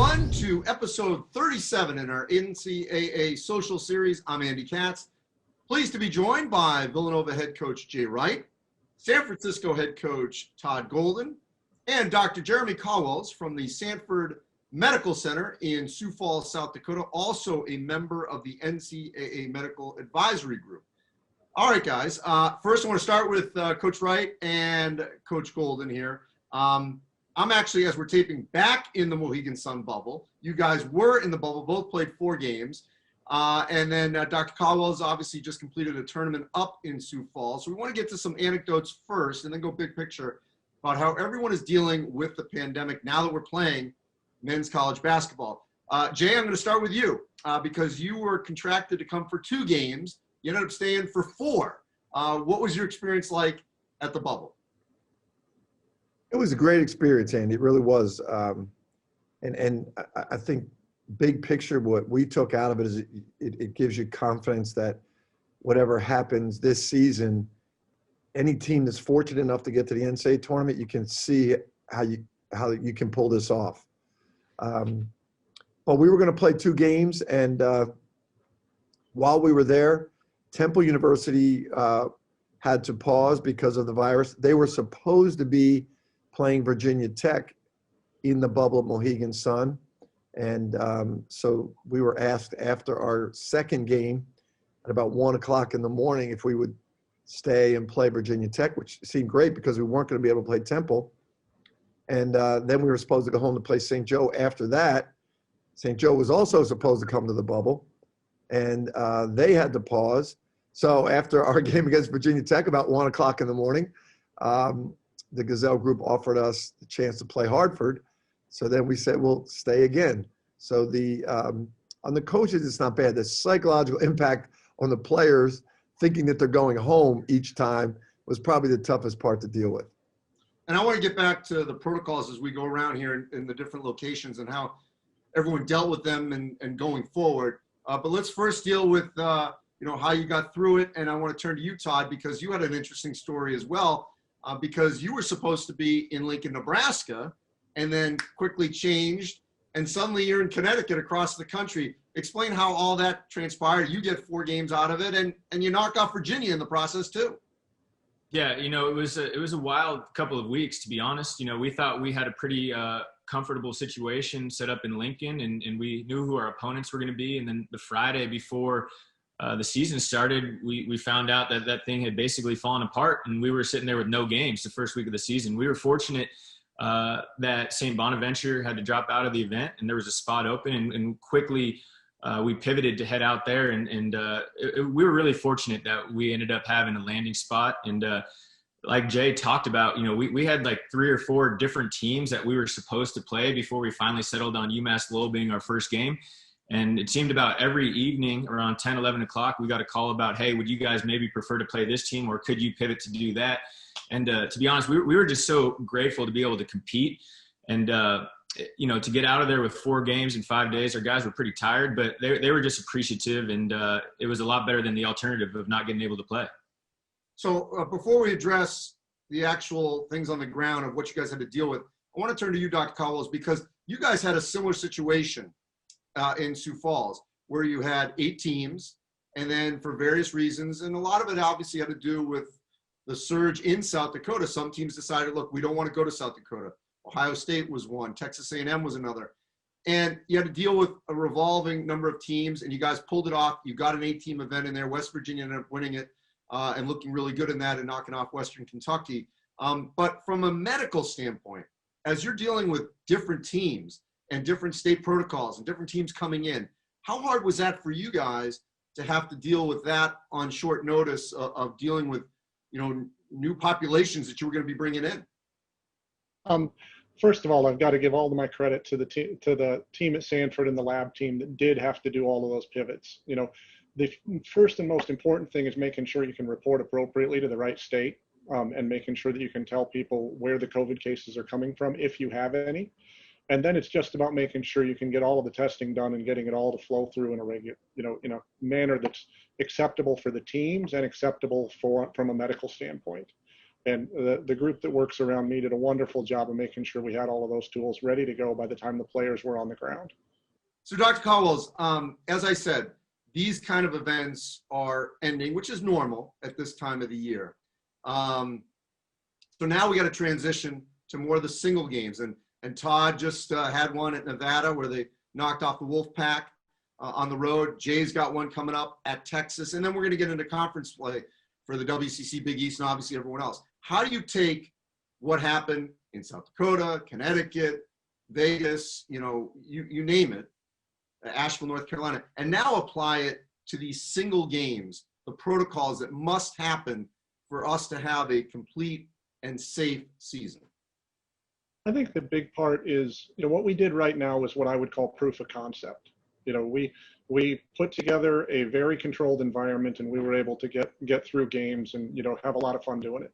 everyone, to episode 37 in our NCAA social series. I'm Andy Katz. Pleased to be joined by Villanova head coach Jay Wright, San Francisco head coach Todd Golden, and Dr. Jeremy Cauwels from the Sanford Medical Center in Sioux Falls, South Dakota, also a member of the NCAA Medical Advisory Group. All right, guys. First, I want to start with Coach Wright and Coach Golden here. I'm actually, as we're taping, back in the Mohegan Sun bubble. You guys were in the bubble, both played 4 games. And then Dr. Cauwels obviously just completed a tournament up in Sioux Falls. So we want to get to some anecdotes first and then go big picture about how everyone is dealing with the pandemic now that we're playing men's college basketball. Jay, I'm going to start with you because you were contracted to come for 2 games. You ended up staying for 4. What was your experience like at the bubble? It was a great experience, Andy. It really was. And I think big picture, what we took out of it is it gives you confidence that whatever happens this season, any team that's fortunate enough to get to the NCAA tournament, you can see how you can pull this off. But we were going to play 2 games, and while we were there, Temple University had to pause because of the virus. They were supposed to be playing Virginia Tech in the bubble at Mohegan Sun. And so we were asked after our second game at about 1 o'clock in the morning if we would stay and play Virginia Tech, which seemed great because we weren't going to be able to play Temple. And then we were supposed to go home to play St. Joe after that. St. Joe was also supposed to come to the bubble, and they had to pause. So after our game against Virginia Tech about 1 o'clock in the morning, the Gazelle group offered us the chance to play Hartford. So then we said, we'll stay again. So on the coaches, it's not bad. The psychological impact on the players thinking that they're going home each time was probably the toughest part to deal with. And I want to get back to the protocols as we go around here in the different locations and how everyone dealt with them and going forward. But let's first deal with how you got through it. And I want to turn to you, Todd, because you had an interesting story as well. Because you were supposed to be in Lincoln, Nebraska, and then quickly changed, and suddenly you're in Connecticut across the country. Explain how all that transpired. You get 4 games out of it, and you knock off Virginia in the process too. Yeah, it was a wild couple of weeks, to be honest. We thought we had a pretty comfortable situation set up in Lincoln, and we knew who our opponents were going to be. And then the Friday before the season started, we found out that thing had basically fallen apart, and we were sitting there with no games the first week of the season. We were fortunate that St. Bonaventure had to drop out of the event, and there was a spot open, and quickly we pivoted to head out there, and we were really fortunate that we ended up having a landing spot. And like Jay talked about, we had like 3 or 4 different teams that we were supposed to play before we finally settled on UMass Lowell being our first game. And it seemed about every evening around 10, 11 o'clock, we got a call about, hey, would you guys maybe prefer to play this team, or could you pivot to do that? And to be honest, we were just so grateful to be able to compete. And, to get out of there with 4 games in 5 days, our guys were pretty tired, but they were just appreciative. And it was a lot better than the alternative of not getting able to play. So before we address the actual things on the ground of what you guys had to deal with, I want to turn to you, Dr. Cauwels, because you guys had a similar situation in Sioux Falls, where you had 8 teams, and then for various reasons, and a lot of it obviously had to do with the surge in South Dakota. Some teams decided, look, we don't want to go to South Dakota. Ohio State was one, Texas A&M was another, and you had to deal with a revolving number of teams, and you guys pulled it off. You got an 8-team event in there. West Virginia ended up winning it and looking really good in that and knocking off Western Kentucky. But from a medical standpoint, as you're dealing with different teams and different state protocols and different teams coming in, how hard was that for you guys to have to deal with that on short notice of dealing with, new populations that you were going to be bringing in? First of all, I've got to give all of my credit to the team at Sanford and the lab team that did have to do all of those pivots. The first and most important thing is making sure you can report appropriately to the right state, and making sure that you can tell people where the COVID cases are coming from, if you have any. And then it's just about making sure you can get all of the testing done and getting it all to flow through in a regular, in a manner that's acceptable for the teams and acceptable from a medical standpoint. And the group that works around me did a wonderful job of making sure we had all of those tools ready to go by the time the players were on the ground. So Dr. Cauwels, as I said, these kind of events are ending, which is normal at this time of the year. So now we got to transition to more of the single games. And Todd just had one at Nevada where they knocked off the Wolfpack on the road. Jay's got one coming up at Texas. And then we're going to get into conference play for the WCC Big East and obviously everyone else. How do you take what happened in South Dakota, Connecticut, Vegas, you name it, Asheville, North Carolina, and now apply it to these single games, the protocols that must happen for us to have a complete and safe season? I think the big part is, what we did right now is what I would call proof of concept. We put together a very controlled environment and we were able to get through games and, have a lot of fun doing it.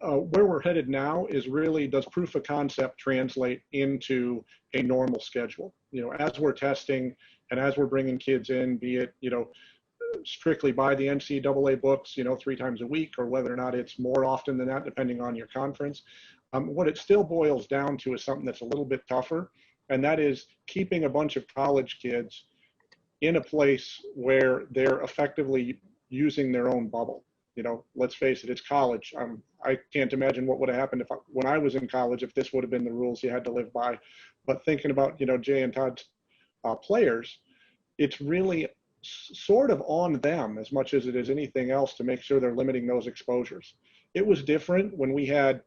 Where we're headed now is really, does proof of concept translate into a normal schedule? As we're testing and as we're bringing kids in, be it, strictly by the NCAA books, 3 times a week, or whether or not it's more often than that, depending on your conference. What it still boils down to is something that's a little bit tougher, and that is keeping a bunch of college kids in a place where they're effectively using their own bubble. Let's face it, it's college. I can't imagine what would have happened when I was in college, if this would have been the rules you had to live by. But thinking about, Jay and Todd's players, it's really sort of on them as much as it is anything else to make sure they're limiting those exposures. It was different when we had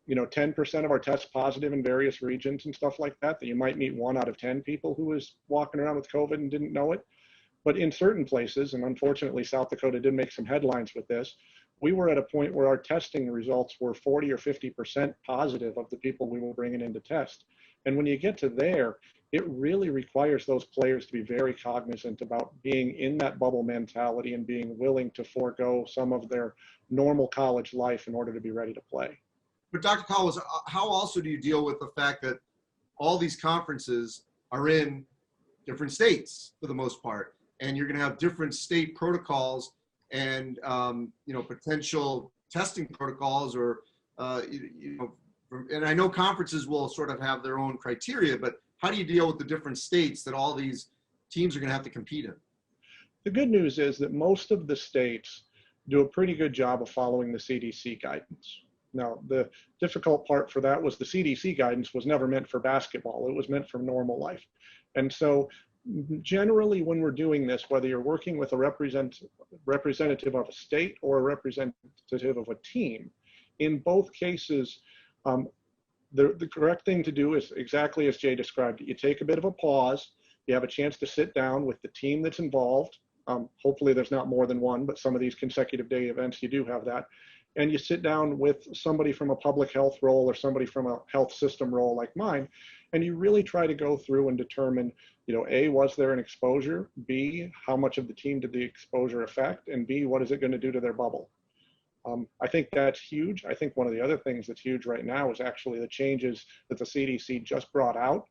10% of our tests positive in various regions and stuff like that you might meet 1 out of 10 people who was walking around with COVID and didn't know it. But in certain places, and unfortunately South Dakota did make some headlines with this, we were at a point where our testing results were 40 or 50% positive of the people we were bringing in to test. And when you get to there, it really requires those players to be very cognizant about being in that bubble mentality and being willing to forego some of their normal college life in order to be ready to play. But Dr. Cauwels, how also do you deal with the fact that all these conferences are in different states for the most part, and you're going to have different state protocols and potential testing protocols, or and I know conferences will sort of have their own criteria, but how do you deal with the different states that all these teams are going to have to compete in? The good news is that most of the states do a pretty good job of following the CDC guidance. Now, the difficult part for that was the CDC guidance was never meant for basketball. It was meant for normal life. And so generally when we're doing this, whether you're working with a representative of a state or a representative of a team, in both cases, the correct thing to do is exactly as Jay described it. You take a bit of a pause. You have a chance to sit down with the team that's involved. Hopefully there's not more than one, but some of these consecutive day events, you do have that. And you sit down with somebody from a public health role or somebody from a health system role like mine, and you really try to go through and determine, A, was there an exposure? B, how much of the team did the exposure affect? And B, what is it going to do to their bubble? I think that's huge. I think one of the other things that's huge right now is actually the changes that the CDC just brought out,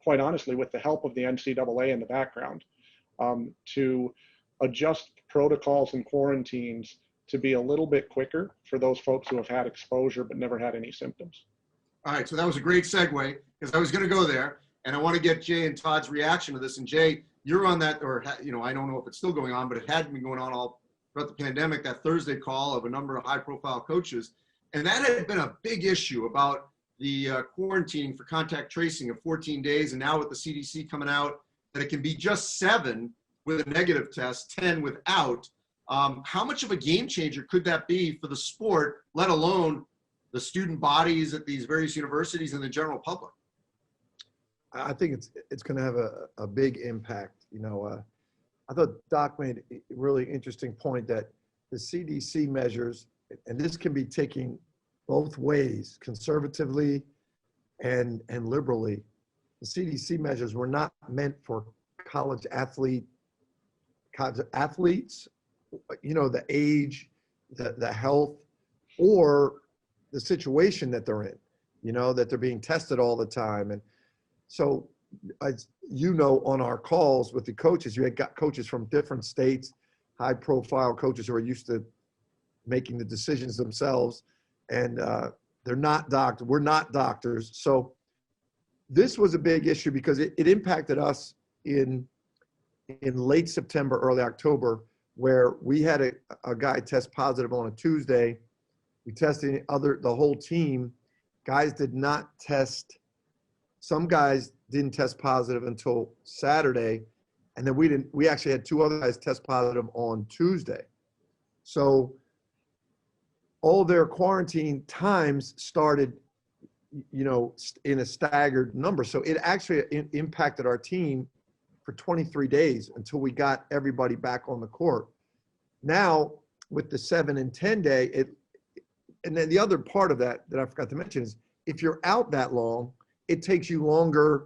quite honestly, with the help of the NCAA in the background, to adjust protocols and quarantines to be a little bit quicker for those folks who have had exposure but never had any symptoms. All right, so that was a great segue because I was going to go there, and I want to get Jay and Todd's reaction to this. And Jay, you're on that, or I don't know if it's still going on, but it had been going on all throughout the pandemic, that Thursday call of a number of high-profile coaches, and that had been a big issue about the quarantining for contact tracing of 14 days, and now with the CDC coming out that it can be just 7 with a negative test, 10 without. How much of a game changer could that be for the sport, let alone the student bodies at these various universities and the general public? I think it's going to have a big impact. I thought Doc made a really interesting point that the CDC measures, and this can be taken both ways, conservatively and liberally. The CDC measures were not meant for college athletes, the age, the health, or the situation that they're in, that they're being tested all the time. And so, on our calls with the coaches, you had got coaches from different states, high profile coaches who are used to making the decisions themselves. and they're not doctors. We're not doctors. So this was a big issue because it impacted us in late September, early October, where we had a guy test positive on a Tuesday. We tested the whole team. Guys did not test. Some guys didn't test positive until Saturday. And then we actually had 2 other guys test positive on Tuesday. So all their quarantine times started, in a staggered number. So it actually impacted our team for 23 days until we got everybody back on the court. Now with the 7 and 10 day, and then the other part of that I forgot to mention is if you're out that long, it takes you longer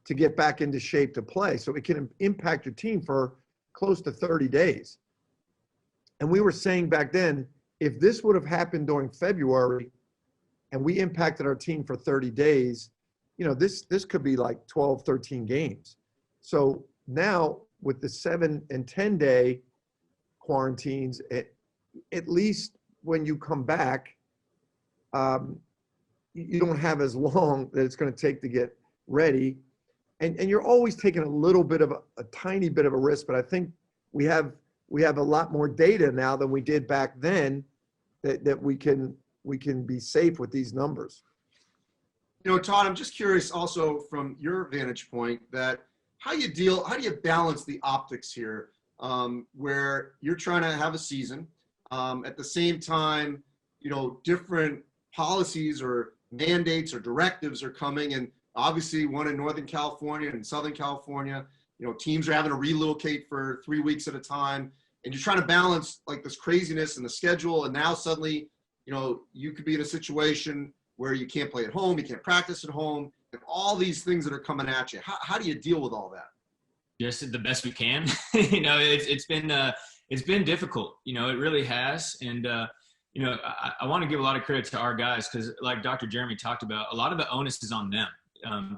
to get back into shape to play. So it can impact your team for close to 30 days. And we were saying back then, if this would have happened during February and we impacted our team for 30 days, this could be like 12, 13 games. So now with the 7 and 10 day quarantines, at least when you come back, you don't have as long that it's going to take to get ready. And you're always taking a little bit of a tiny bit of a risk, but I think we have a lot more data now than we did back then that we can be safe with these numbers. Todd, I'm just curious also from your vantage point that how do you balance the optics here where you're trying to have a season at the same time, different policies or mandates or directives are coming, and obviously one in Northern California and Southern California, teams are having to relocate for 3 weeks at a time, and you're trying to balance like this craziness in the schedule. And now suddenly, you could be in a situation where you can't play at home, you can't practice at home, and all these things that are coming at you. How do you deal with all that? Just the best we can. It's been difficult. It really has. And I want to give a lot of credit to our guys because, like Dr. Jeremy talked about, a lot of the onus is on them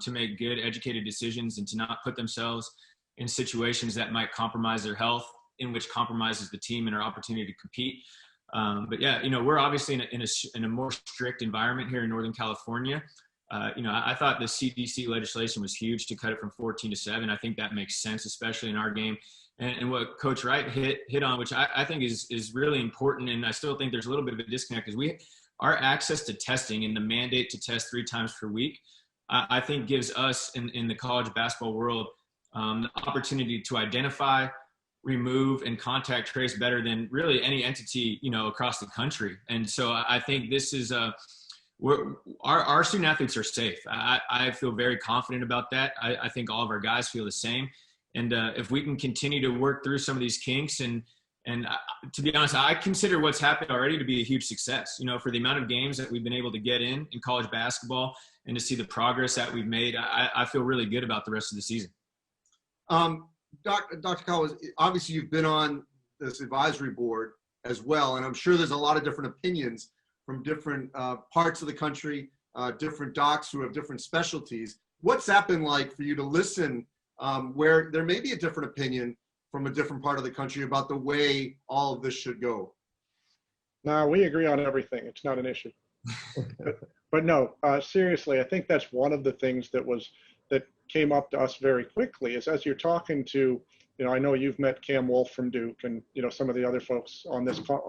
to make good, educated decisions and to not put themselves in situations that might compromise their health, in which compromises the team and our opportunity to compete. But yeah, we're obviously in a more strict environment here in Northern California. I thought the CDC legislation was huge to cut it from 14 to 7. I think that makes sense, especially in our game. And what Coach Wright hit on, which I think is really important, and I still think there's a little bit of a disconnect, is our access to testing and the mandate to test 3 times per week, I think gives us in the college basketball world the opportunity to identify, remove, and contact trace better than really any entity, across the country. And so I think this is our student athletes are safe. I feel very confident about that. I think all of our guys feel the same. And if we can continue to work through some of these kinks, and to be honest, I consider what's happened already to be a huge success, for the amount of games that we've been able to get in college basketball and to see the progress that we've made. I feel really good about the rest of the season. Dr. Cauwels, obviously you've been on this advisory board as well, and I'm sure there's a lot of different opinions from different parts of the country, different docs who have different specialties. What's that been like for you to listen where there may be a different opinion from a different part of the country about the way all of this should go? No, we agree on everything. It's not an issue. But no, seriously, I think that's one of the things that came up to us very quickly is as you're talking to, I know you've met Cam Wolf from Duke and, some of the other folks on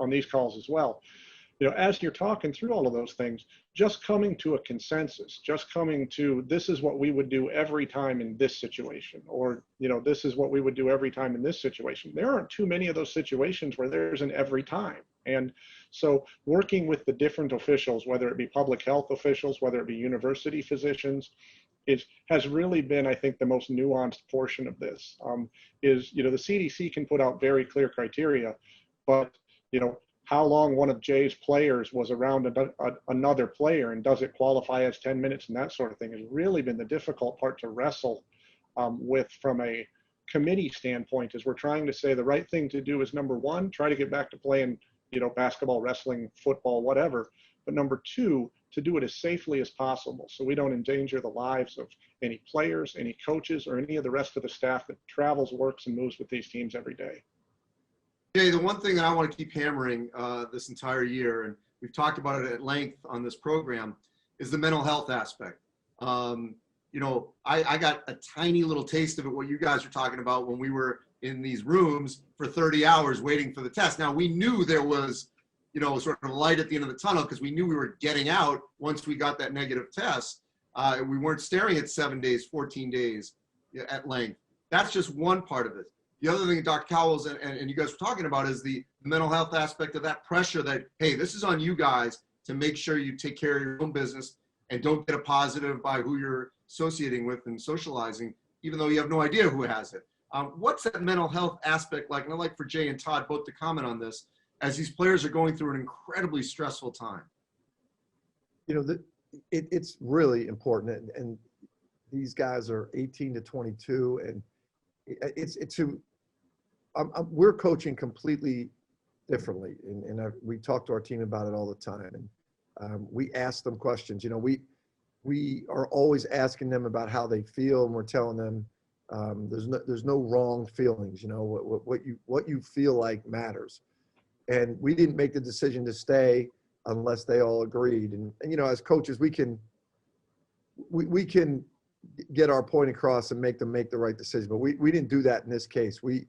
these calls as well. As you're talking through all of those things, just coming to a consensus, just coming to this is what we would do every time in this situation, or, this is what we would do every time in this situation. There aren't too many of those situations where there's an every time. And so working with the different officials, whether it be public health officials, whether it be university physicians, has really been, I think, the most nuanced portion of this. The CDC can put out very clear criteria, but, how long one of Jay's players was around another player and does it qualify as 10 minutes and that sort of thing has really been the difficult part to wrestle with from a committee standpoint, as we're trying to say the right thing to do is, number one, try to get back to playing, basketball, wrestling, football, whatever. But number two, to do it as safely as possible so we don't endanger the lives of any players, any coaches, or any of the rest of the staff that travels, works, and moves with these teams every day. Jay, the one thing that I want to keep hammering this entire year, and we've talked about it at length on this program, is the mental health aspect. You know, I got a tiny little taste of it, what you guys were talking about when we were in these rooms for 30 hours waiting for the test. Now, we knew there was, you know, sort of light at the end of the tunnel because we knew we were getting out once we got that negative test. We weren't staring at 7 days, 14 days at length. That's just one part of it. The other thing Dr. Cauwels and you guys were talking about is the mental health aspect of that pressure that, hey, this is on you guys to make sure you take care of your own business and don't get a positive by who you're associating with and socializing, even though you have no idea who has it. What's that mental health aspect like? And I'd like for Jay and Todd both to comment on this as these players are going through an incredibly stressful time. You know, it's really important. And these guys are 18 to 22, and we're coaching completely differently. And we talk to our team about it all the time. And we ask them questions. You know, we are always asking them about how they feel, and we're telling them there's no wrong feelings. You know, what you feel like matters. And we didn't make the decision to stay unless they all agreed. And you know, as coaches, we can get our point across and make them make the right decision. But we didn't do that in this case. We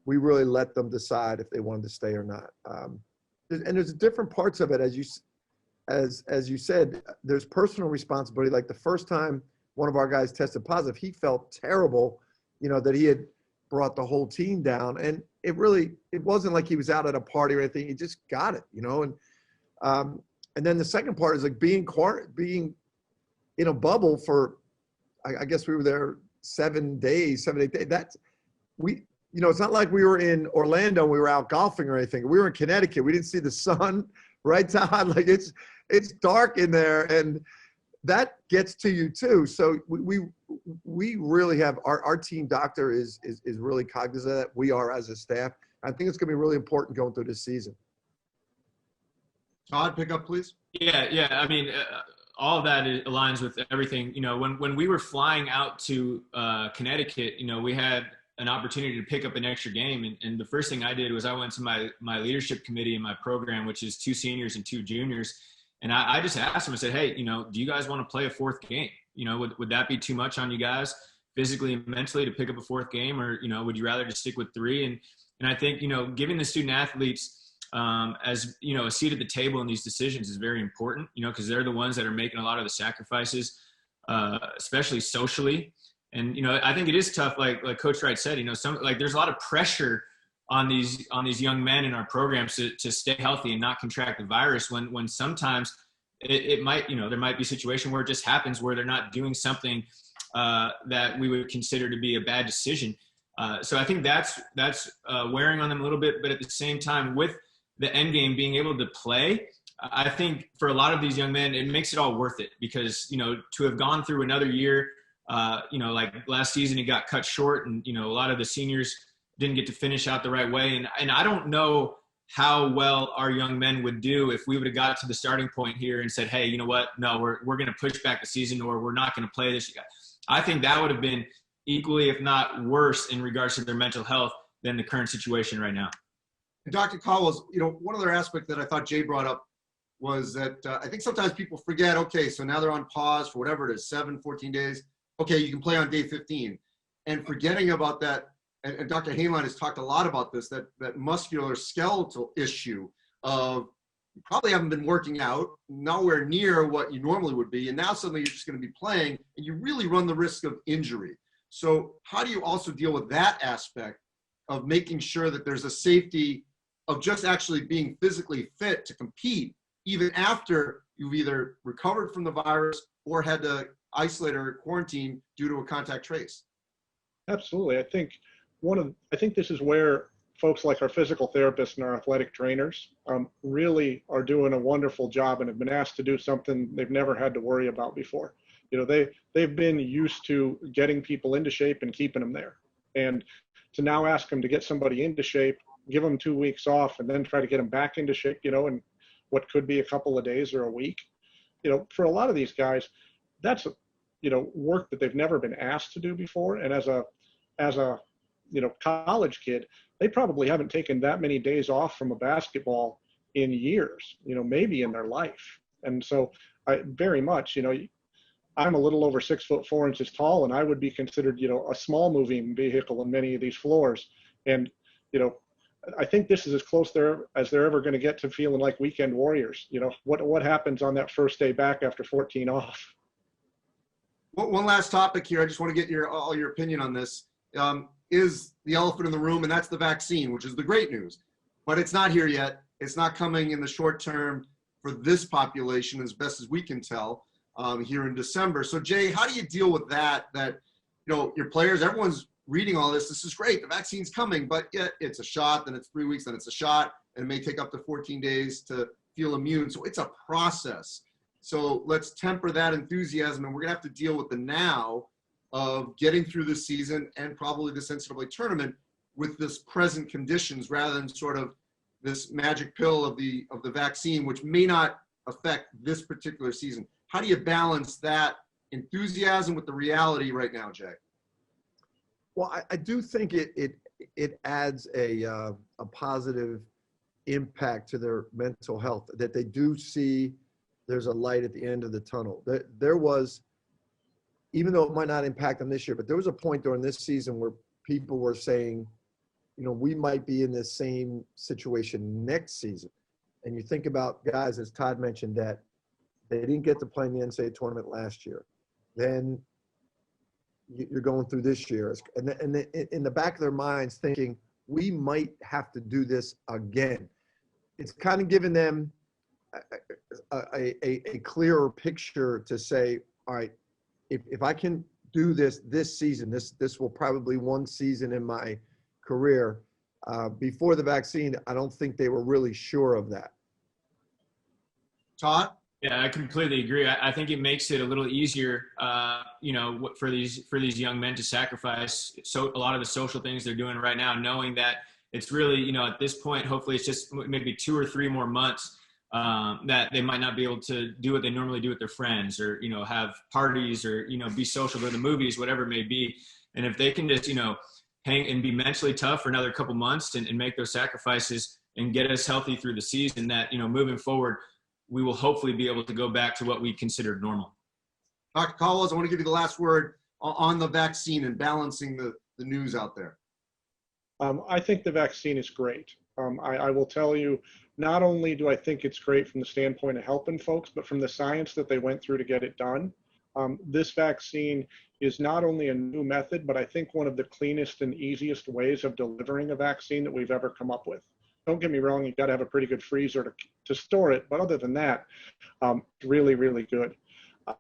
really let them decide if they wanted to stay or not. And there's different parts of it, as you said. There's personal responsibility. Like the first time one of our guys tested positive, he felt terrible, you know, that he had brought the whole team down. And it wasn't like he was out at a party or anything. He just got it, you know. And then the second part is like being in a bubble for, I guess we were there 7 days, 8 days. You know, it's not like we were in Orlando and we were out golfing or anything. We were in Connecticut. We didn't see the sun, right, Todd? Like it's dark in there, and that gets to you too. So we really have our team doctor is really cognizant of that. We are as a staff. I think it's going to be really important going through this season. Todd, pick up, please. Yeah. I mean, all of that aligns with everything. You know, when we were flying out to Connecticut, you know, we had an opportunity to pick up an extra game. And the first thing I did was I went to my leadership committee in my program, which is 2 seniors and 2 juniors. And I just asked them, I said, hey, you know, do you guys want to play a 4th game? You know, would that be too much on you guys physically and mentally to pick up a 4th game? Or, you know, would you rather just stick with 3? And I think, you know, giving the student athletes as, you know, a seat at the table in these decisions is very important, you know, because they're the ones that are making a lot of the sacrifices, especially socially. And, you know, I think it is tough, like Coach Wright said, you know, there's a lot of pressure on these young men in our programs to stay healthy and not contract the virus when sometimes it might, you know, there might be a situation where it just happens where they're not doing something that we would consider to be a bad decision. So I think that's wearing on them a little bit, but at the same time with the end game being able to play, I think for a lot of these young men, it makes it all worth it because, you know, to have gone through another year, you know, like last season, it got cut short and, you know, a lot of the seniors didn't get to finish out the right way. And I don't know how well our young men would do if we would have got to the starting point here and said, hey, you know what? No, we're going to push back the season or we're not going to play this. I think that would have been equally, if not worse, in regards to their mental health than the current situation right now. And Dr. Cauwels, you know, one other aspect that I thought Jay brought up was that I think sometimes people forget, okay, so now they're on pause for whatever it is, 7, 14 days. Okay, you can play on day 15. And forgetting about that, and Dr. Hainline has talked a lot about this, that muscular skeletal issue of you probably haven't been working out, nowhere near what you normally would be, and now suddenly you're just going to be playing, and you really run the risk of injury. So how do you also deal with that aspect of making sure that there's a safety of just actually being physically fit to compete, even after you've either recovered from the virus or had to isolate or quarantine due to a contact trace? Absolutely. I think this is where folks like our physical therapists and our athletic trainers really are doing a wonderful job and have been asked to do something they've never had to worry about before. You know, they've been used to getting people into shape and keeping them there. And to now ask them to get somebody into shape, give them 2 weeks off, and then try to get them back into shape, you know, in what could be a couple of days or a week. You know, for a lot of these guys, that's, you know, work that they've never been asked to do before. And as a you know, college kid, they probably haven't taken that many days off from a basketball in years, maybe in their life. And so I very much, I'm a little over 6'4" tall, and I would be considered, a small moving vehicle in many of these floors. And, I think this is as close as they're ever going to get to feeling like weekend warriors. What happens on that first day back after 14 off? One last topic here. I just want to get all your opinion on this. Is the elephant in the room, and that's the vaccine, which is the great news. But it's not here yet. It's not coming in the short term for this population, as best as we can tell, here in December. So, Jay, how do you deal with that? That, your players, everyone's reading all this. This is great. The vaccine's coming, but yet it's a shot, then it's 3 weeks, then it's a shot, and it may take up to 14 days to feel immune. So it's a process. So let's temper that enthusiasm, and we're going to have to deal with the now of getting through this season and probably this NCAA tournament with this present conditions rather than sort of this magic pill of the vaccine, which may not affect this particular season. How do you balance that enthusiasm with the reality right now, Jay? Well, I do think it adds a positive impact to their mental health, that they do see there's a light at the end of the tunnel. There was, even though it might not impact them this year, but there was a point during this season where people were saying, we might be in this same situation next season. And you think about guys, as Todd mentioned, that they didn't get to play in the NCAA tournament last year. Then you're going through this year. And in the back of their minds thinking, we might have to do this again. It's kind of giving them a clearer picture to say, all right, if I can do this season, this will probably one season in my career. Before the vaccine, I don't think they were really sure of that. Todd? Yeah, I completely agree. I think it makes it a little easier, for these young men to sacrifice a lot of the social things they're doing right now, knowing that it's really, at this point, hopefully it's just maybe 2 or 3 more months that they might not be able to do what they normally do with their friends, or, have parties, or, be social, go to the movies, whatever it may be. And if they can just, hang and be mentally tough for another couple months and make those sacrifices and get us healthy through the season, that, moving forward, we will hopefully be able to go back to what we considered normal. Dr. Cauwels, I want to give you the last word on the vaccine and balancing the news out there. I think the vaccine is great. I will tell you, not only do I think it's great from the standpoint of helping folks, but from the science that they went through to get it done. This vaccine is not only a new method, but I think one of the cleanest and easiest ways of delivering a vaccine that we've ever come up with. Don't get me wrong, you've got to have a pretty good freezer to store it. But other than that, really, really good.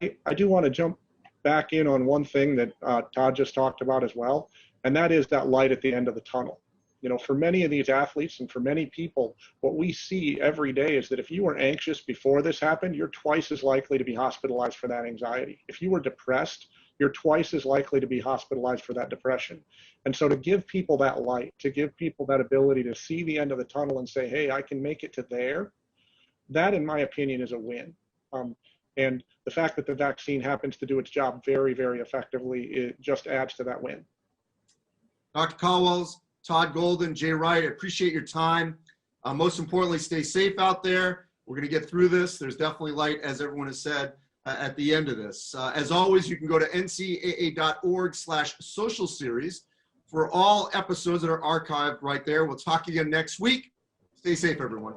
I do want to jump back in on one thing that Todd just talked about as well, and that is that light at the end of the tunnel. For many of these athletes and for many people, what we see every day is that if you were anxious before this happened, you're twice as likely to be hospitalized for that anxiety. If you were depressed, you're twice as likely to be hospitalized for that depression. And so to give people that light, to give people that ability to see the end of the tunnel and say, hey, I can make it to there, that, in my opinion, is a win. And the fact that the vaccine happens to do its job very, very effectively, it just adds to that win. Dr. Cauwels, Todd Golden, Jay Wright, I appreciate your time. Most importantly, stay safe out there. We're going to get through this. There's definitely light, as everyone has said, at the end of this. As always, you can go to ncaa.org/social series for all episodes that are archived right there. We'll talk again next week. Stay safe, everyone.